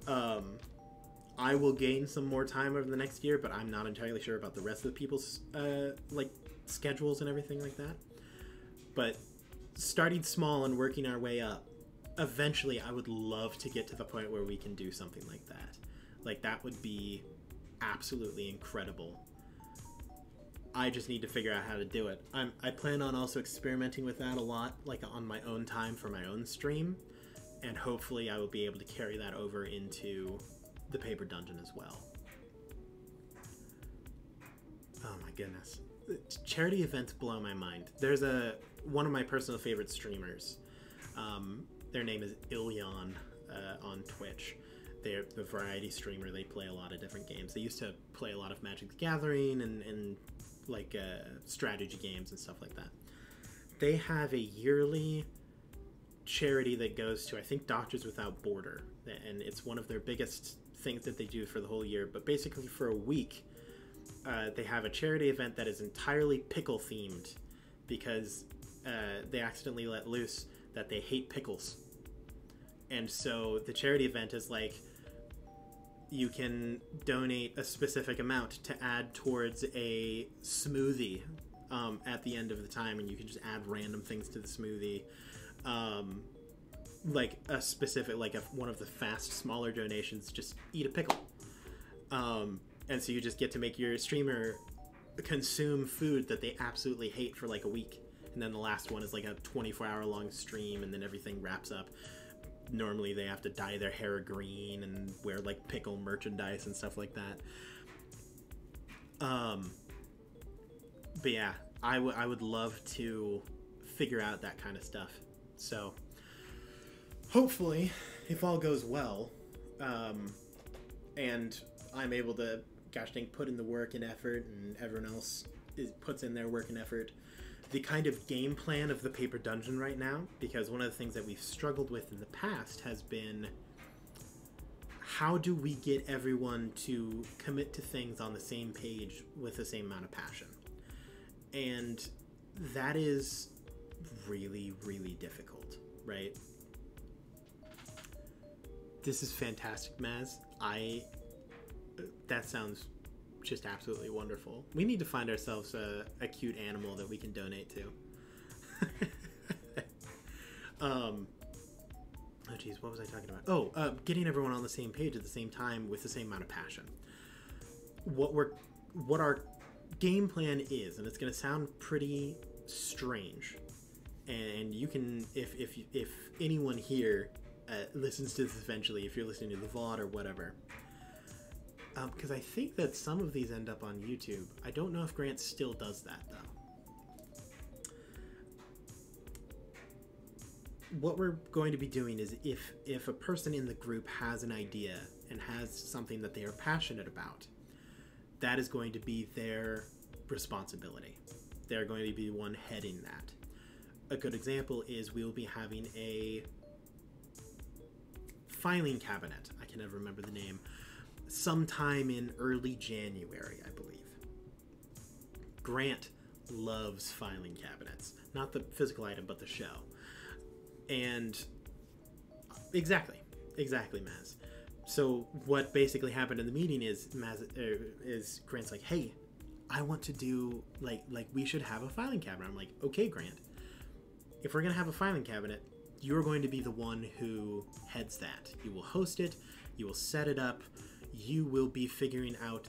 I will gain some more time over the next year, but I'm not entirely sure about the rest of the people's like schedules and everything like that. But starting small and working our way up, eventually I would love to get to the point where we can do something like that. Like, that would be absolutely incredible. I just need to figure out how to do it. I plan on also experimenting with that a lot, like on my own time for my own stream, and hopefully I will be able to carry that over into the Paper Dungeon as well. Oh my goodness. Charity events blow my mind. There's one of my personal favorite streamers. Their name is Ilyan on Twitch. They're the variety streamer. They play a lot of different games. They used to play a lot of Magic the Gathering and like strategy games and stuff like that. They have a yearly charity that goes to, I think, Doctors Without Border, and it's one of their biggest things that they do for the whole year. But basically for a week, they have a charity event that is entirely pickle themed because they accidentally let loose that they hate pickles. And so the charity event is like, you can donate a specific amount to add towards a smoothie at the end of the time, and you can just add random things to the smoothie. Like a specific, like one of the fast, smaller donations, just eat a pickle. And so you just get to make your streamer consume food that they absolutely hate for like a week. And then the last one is like a 24-hour long stream, and then everything wraps up. Normally they have to dye their hair green and wear like pickle merchandise and stuff like that. But yeah, I would love to figure out that kind of stuff. So hopefully, if all goes well, and I'm able to, gosh dang, put in the work and effort, and everyone else puts in their work and effort, the kind of game plan of the Paper Dungeon right now, because one of the things that we've struggled with in the past has been, how do we get everyone to commit to things on the same page with the same amount of passion? And that is really, really difficult, right? This is fantastic, Maz. That sounds just absolutely wonderful. We need to find ourselves a cute animal that we can donate to. Oh geez, what was I talking about? Oh, getting everyone on the same page at the same time with the same amount of passion. What our game plan is, and it's going to sound pretty strange, and you can, if anyone here listens to this eventually, if you're listening to the VOD or whatever, because I think that some of these end up on YouTube. I don't know if Grant still does that, though. What we're going to be doing is, if a person in the group has an idea and has something that they are passionate about, that is going to be their responsibility. They're going to be the one heading that. A good example is we will be having a filing cabinet. I can never remember the name. Sometime in early January, I believe. Grant loves filing cabinets. Not the physical item, but the show. And exactly, Maz. So what basically happened in the meeting is Grant's like, hey, I want to do, like we should have a filing cabinet. I'm like, okay, Grant. If we're going to have a filing cabinet, you're going to be the one who heads that. You will host it. You will set it up. You will be figuring out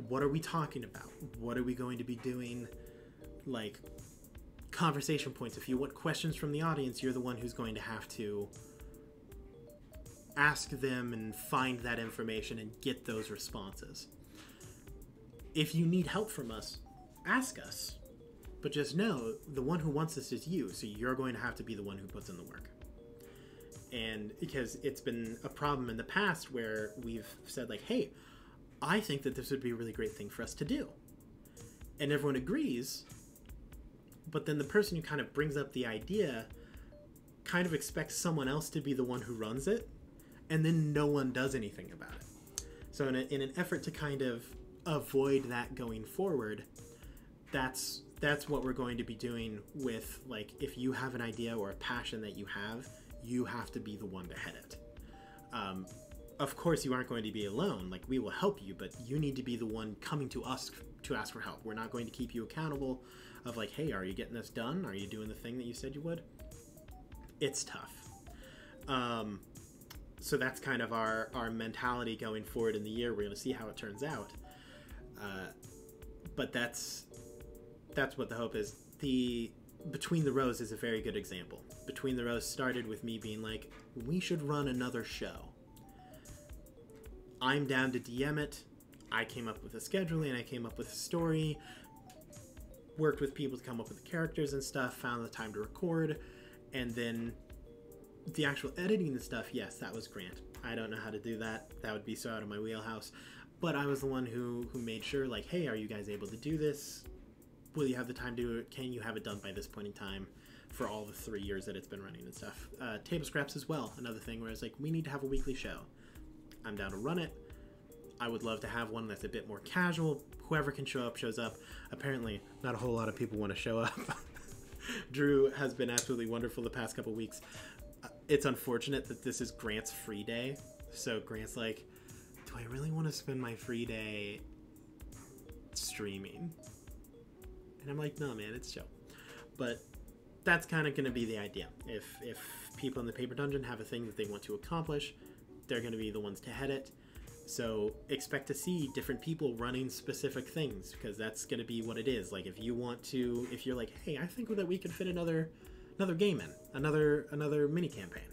what are we talking about? What are we going to be doing? Like, conversation points. If you want questions from the audience, you're the one who's going to have to ask them and find that information and get those responses. If you need help from us, ask us. But just know, the one who wants this is you, so you're going to have to be the one who puts in the work. And because it's been a problem in the past where we've said, like, hey, I think that this would be a really great thing for us to do. And everyone agrees, but then the person who kind of brings up the idea kind of expects someone else to be the one who runs it, and then no one does anything about it. So in an effort to kind of avoid that going forward, that's what we're going to be doing with, like, if you have an idea or a passion that you have to be the one to head it. Of course, you aren't going to be alone. Like, we will help you, but you need to be the one coming to us to ask for help. We're not going to keep you accountable of, like, hey, are you getting this done? Are you doing the thing that you said you would? It's tough. So that's kind of our mentality going forward in the year. We're going to see how it turns out. But that's what the hope is. The Between the Rows is a very good example. Between the Rows started with me being like, we should run another show. I'm down to DM it. I came up with a scheduling, I came up with a story, worked with people to come up with the characters and stuff, found the time to record, and then the actual editing and stuff, yes, that was Grant. I don't know how to do that. That would be so out of my wheelhouse. But I was the one who made sure, like, hey, are you guys able to do this? Will you have the time to do it? Can you have it done by this point in time for all the 3 years that it's been running and stuff? Table Scraps as well, another thing where it's like, we need to have a weekly show. I'm down to run it. I would love to have one that's a bit more casual. Whoever can show up, shows up. Apparently, not a whole lot of people want to show up. Drew has been absolutely wonderful the past couple weeks. It's unfortunate that this is Grant's free day. So Grant's like, do I really want to spend my free day streaming? And I'm like, no, man, it's chill. But that's kind of going to be the idea. If people in the Paper Dungeon have a thing that they want to accomplish, they're going to be the ones to head it. So expect to see different people running specific things, because that's going to be what it is. Like, if you're like, hey, I think that we could fit another game in, another mini campaign.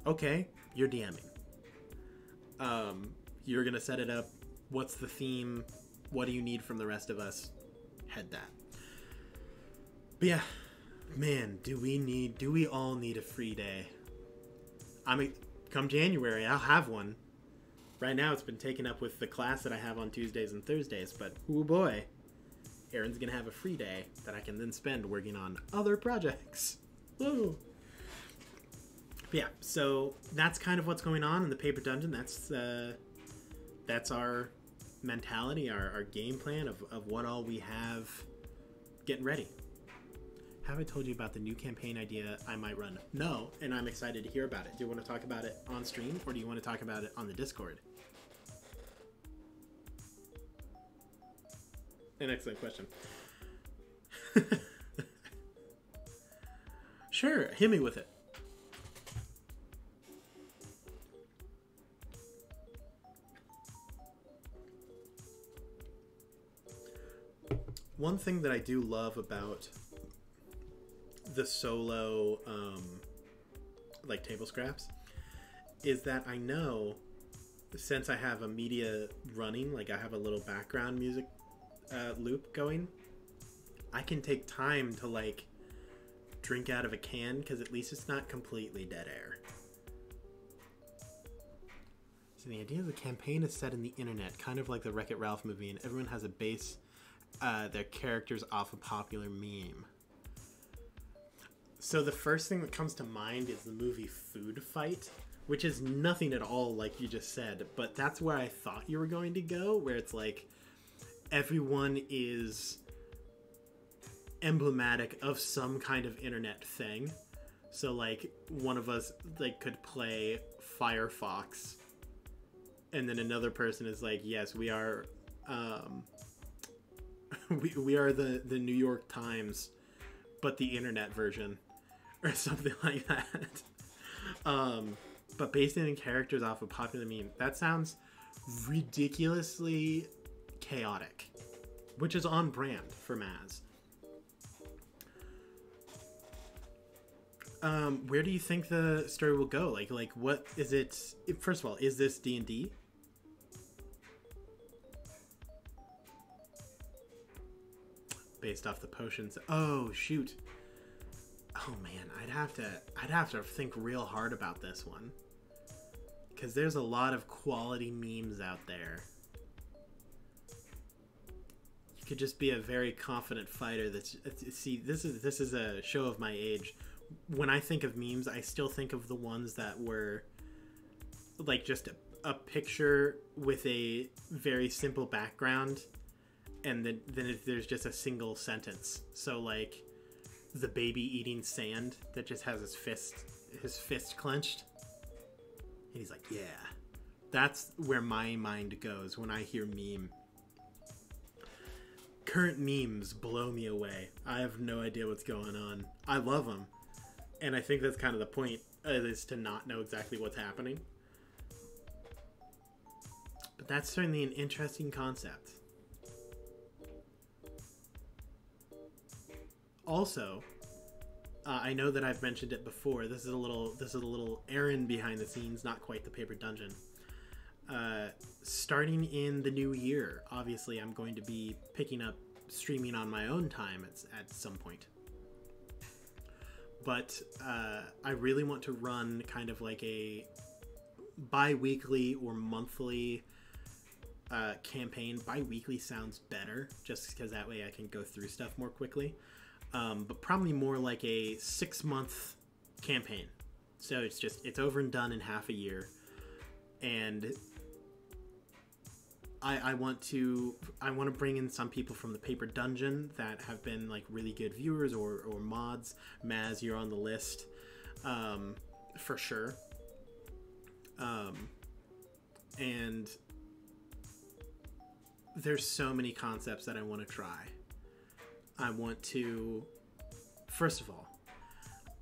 Okay, you're DMing. You're going to set it up. What's the theme? What do you need from the rest of us? Head that. But yeah, man, do we all need a free day? I mean, come January, I'll have one. Right now, it's been taken up with the class that I have on Tuesdays and Thursdays, but oh boy, Aaron's gonna have a free day that I can then spend working on other projects. Woo! But yeah, so that's kind of what's going on in the Paper Dungeon. That's our mentality, our game plan of what all we have getting ready. Have I told you about the new campaign idea I might run? No, and I'm excited to hear about it. Do you want to talk about it on stream, or do you want to talk about it on the Discord? An excellent question. Sure, hit me with it. One thing that I do love about the solo like Table Scraps is that I know, since I have a media running, like I have a little background music loop going, I can take time to like drink out of a can, because at least it's not completely dead air. So the idea of the campaign is set in the internet, kind of like the Wreck-It Ralph movie, and everyone has a base their characters off a popular meme. So the first thing that comes to mind is the movie Food Fight, which is nothing at all like you just said, but that's where I thought you were going to go, where it's like everyone is emblematic of some kind of internet thing. So like one of us like could play Firefox, and then another person is like, yes, we are we are the New York Times, but the internet version, or something like that. But based in characters off a popular meme, that sounds ridiculously chaotic, which is on brand for Maz. Where do you think the story will go? Like what is it? First of all, is this D&D? Based off the potions. Oh shoot. Oh man, I'd have to think real hard about this one, because there's a lot of quality memes out there. You could just be a very confident fighter. See, this is a show of my age. When I think of memes, I still think of the ones that were like just a picture with a very simple background, and then there's just a single sentence. So like the baby eating sand that just has his fist clenched, and he's like, yeah. That's where my mind goes when I hear meme. Current memes blow me away. I have no idea what's going on. I love them, and I think that's kind of the point, is to not know exactly what's happening. But that's certainly an interesting concept. Also, I know that I've mentioned it before. This is a little errand behind the scenes, not quite the paper dungeon. Starting in the new year, obviously, I'm going to be picking up streaming on my own time at some point. But I really want to run kind of like a bi-weekly or monthly campaign. Bi-weekly sounds better, just because that way I can go through stuff more quickly. But probably more like a 6-month campaign. So it's over and done in half a year. And I want to bring in some people from the paper dungeon that have been like really good viewers or mods. Maz, you're on the list, for sure. And there's so many concepts that I want to try. I want to, first of all,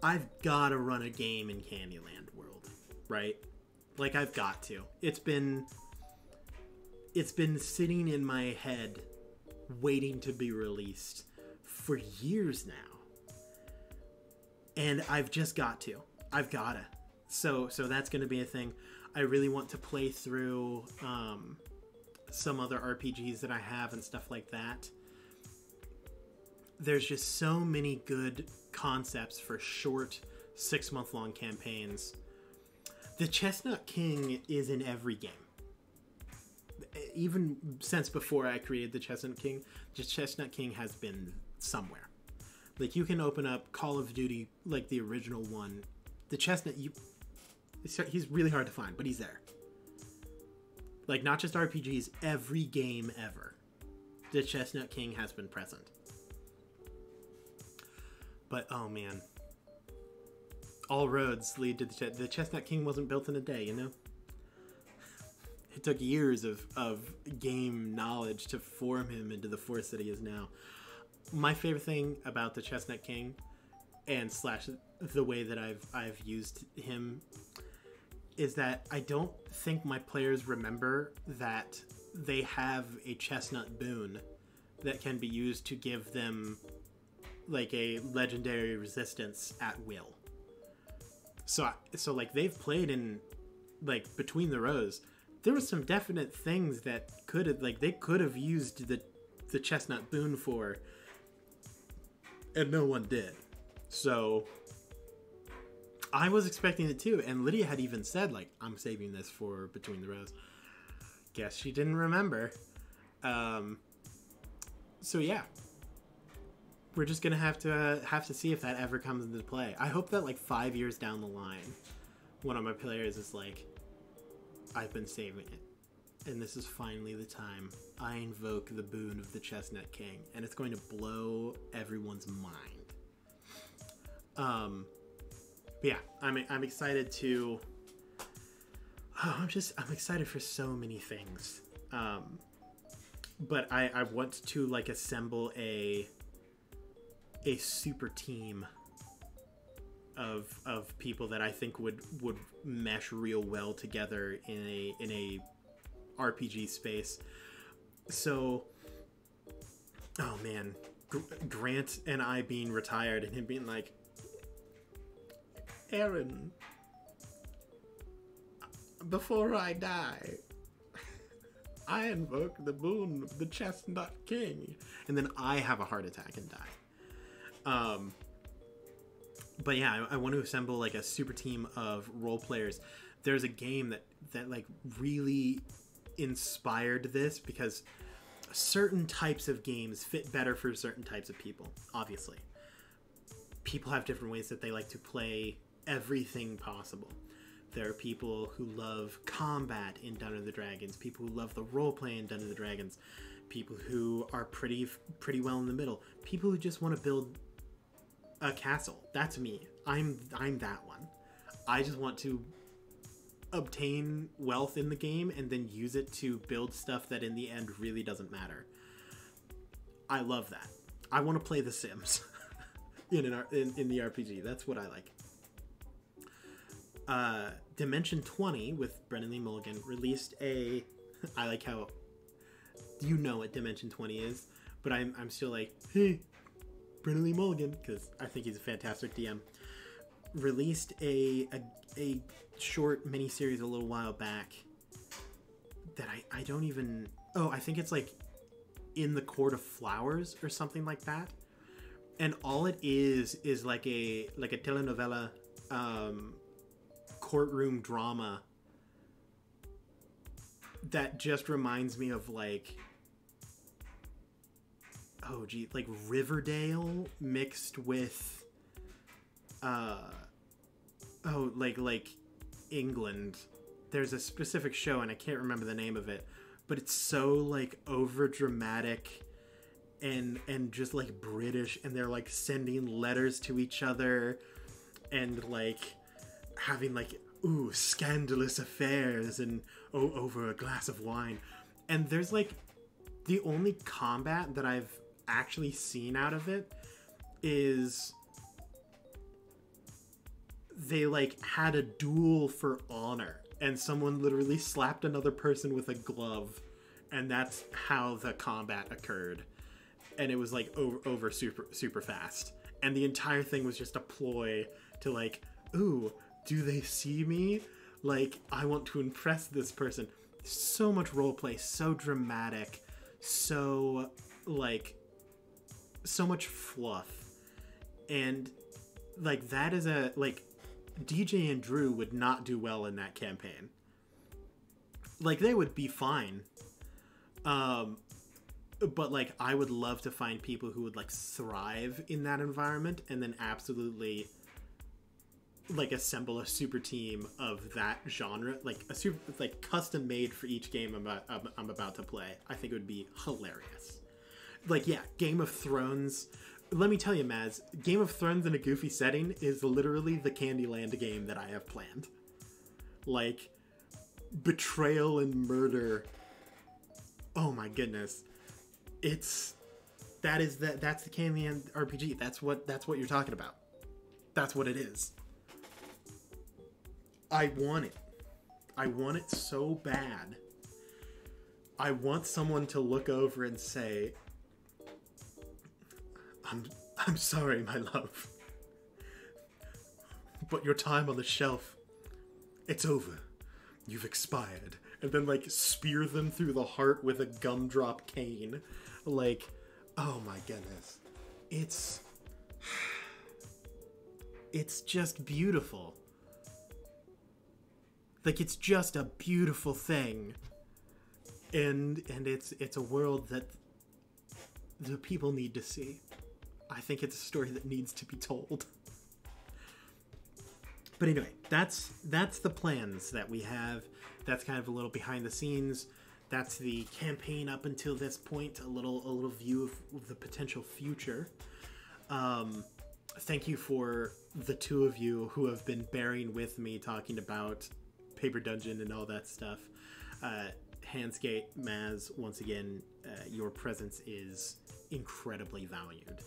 I've got to run a game in Candyland World, right? Like, I've got to. It's been sitting in my head waiting to be released for years now. And I've just got to. I've got to. So that's going to be a thing. I really want to play through some other RPGs that I have and stuff like that. There's just so many good concepts for short 6-month-long campaigns. The Chestnut King is in every game. Even since before I created the Chestnut King, just Chestnut King has been somewhere. Like, you can open up Call of Duty, like the original one. The Chestnut, he's really hard to find, but he's there. Like, not just RPGs, every game ever, the Chestnut King has been present. But, oh man. All roads lead to the Chestnut King wasn't built in a day, you know? It took years of game knowledge to form him into the force that he is now. My favorite thing about the Chestnut King, and / the way that I've used him, is that I don't think my players remember that they have a chestnut boon that can be used to give them like a legendary resistance at will. So like, they've played in like Between the Rows. There were some definite things that they could have used the chestnut boon for, and no one did. So I was expecting it too, and Lydia had even said, like, I'm saving this for Between the Rows. Guess she didn't remember. So yeah. We're just gonna have to see if that ever comes into play. I hope that, like, 5 years down the line, one of my players is like, I've been saving it, and this is finally the time I invoke the boon of the Chestnut King, and it's going to blow everyone's mind. But yeah, I'm excited to. Oh, I'm excited for so many things. But I want to, like, assemble a super team of people that I think would mesh real well together in a RPG space. So, oh man, Grant and I being retired and him being like, Aaron, before I die, I invoke the boon of the Chestnut King, and then I have a heart attack and die. But yeah, I want to assemble, like, a super team of role players. There's a game that like really inspired this, because certain types of games fit better for certain types of people. Obviously, people have different ways that they like to play everything possible. There are people who love combat in Dungeons & Dragons, people who love the roleplay in Dungeons & Dragons, people who are pretty well in the middle, people who just want to build a castle. That's me. I'm that one. I just want to obtain wealth in the game and then use it to build stuff that in the end really doesn't matter. I love that. I want to play The Sims in the RPG. That's what I like. Dimension 20 with Brennan Lee Mulligan released a. I like how you know what Dimension 20 is, but I'm still like, hey, Brennan Lee Mulligan, because I think he's a fantastic DM. Released a short miniseries a little while back that I don't even. Oh, I think it's like In the Court of Flowers or something like that. And all it is like a telenovela, courtroom drama that just reminds me of, like, oh gee, like Riverdale mixed with like England. There's a specific show and I can't remember the name of it, but it's so, like, over dramatic and just, like, British, and they're, like, sending letters to each other and, like, having, like, ooh, scandalous affairs and over a glass of wine. And there's, like, the only combat that I've actually seen out of it is they, like, had a duel for honor and someone literally slapped another person with a glove, and that's how the combat occurred. And it was, like, over super fast, and the entire thing was just a ploy to, like, ooh, do they see me? Like, I want to impress this person. So much roleplay, so dramatic, so, like, so much fluff. And, like, that is a, like, DJ and Drew would not do well in that campaign. Like, they would be fine. But, like, I would love to find people who would, like, thrive in that environment and then absolutely, like, assemble a super team of that genre, like a super, like, custom made for each game I'm about to play. I think it would be hilarious. Like, yeah, Game of Thrones. Let me tell you, Maz, Game of Thrones in a goofy setting is literally the Candyland game that I have planned. Like, betrayal and murder. Oh my goodness. That's the Candyland RPG. That's what you're talking about. That's what it is. I want it. I want it so bad. I want someone to look over and say, I'm sorry, my love, but your time on the shelf, it's over. You've expired. And then, like, spear them through the heart with a gumdrop cane. Like, oh my goodness. It's... it's just beautiful. Like, it's just a beautiful thing. And it's a world that the people need to see. I think it's a story that needs to be told. But anyway, that's the plans that we have. That's kind of a little behind the scenes. That's the campaign up until this point. A little view of the potential future. Thank you for the two of you who have been bearing with me talking about Paper Dungeon and all that stuff. Handsgate, Maz, once again, your presence is incredibly valued.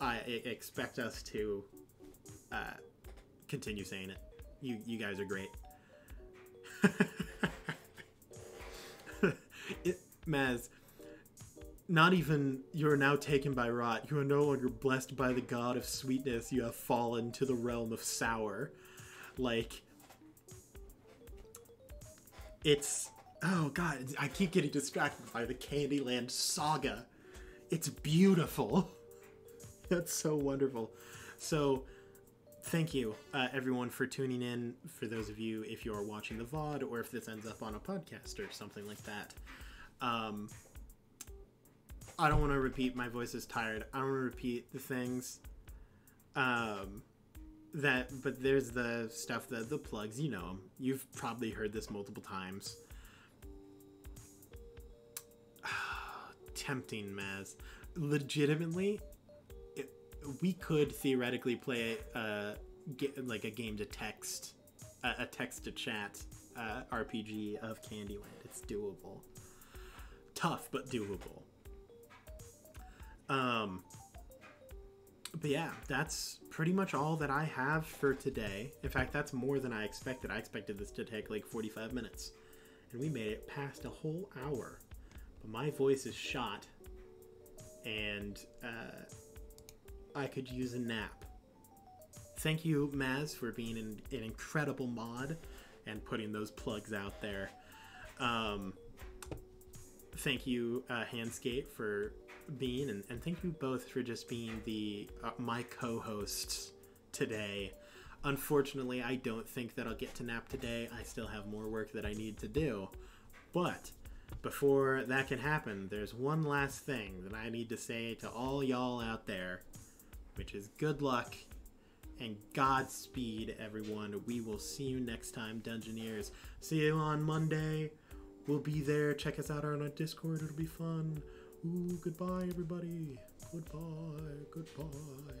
I expect us to continue saying it. You guys are great. Maz, not even you are now taken by rot. You are no longer blessed by the god of sweetness. You have fallen to the realm of sour. Like, it's... Oh god, I keep getting distracted by the Candyland saga. It's beautiful. That's so wonderful. So, thank you, everyone, for tuning in. For those of you, if you're watching the VOD, or if this ends up on a podcast or something like that. I don't want to repeat. My voice is tired. I don't want to repeat the things. But there's the stuff, the plugs, you know 'em. You've probably heard this multiple times. Tempting, Maz. Legitimately, we could theoretically play like a game to text, a text to chat RPG of Candyland. It's doable. Tough, but doable. But yeah, that's pretty much all that I have for today. In fact, that's more than I expected. I expected this to take like 45 minutes. And we made it past a whole hour. But my voice is shot. And I could use a nap. Thank you, Maz, for being an incredible mod and putting those plugs out there. Thank you, Handscape, for being, and thank you both for just being the my co-hosts today. Unfortunately, I don't think that I'll get to nap today. I still have more work that I need to do. But before that can happen, there's one last thing that I need to say to all y'all out there, which is good luck and Godspeed, everyone. We will see you next time, Dungeoneers. See you on Monday. We'll be there. Check us out on our Discord. It'll be fun. Ooh, goodbye, everybody. Goodbye. Goodbye.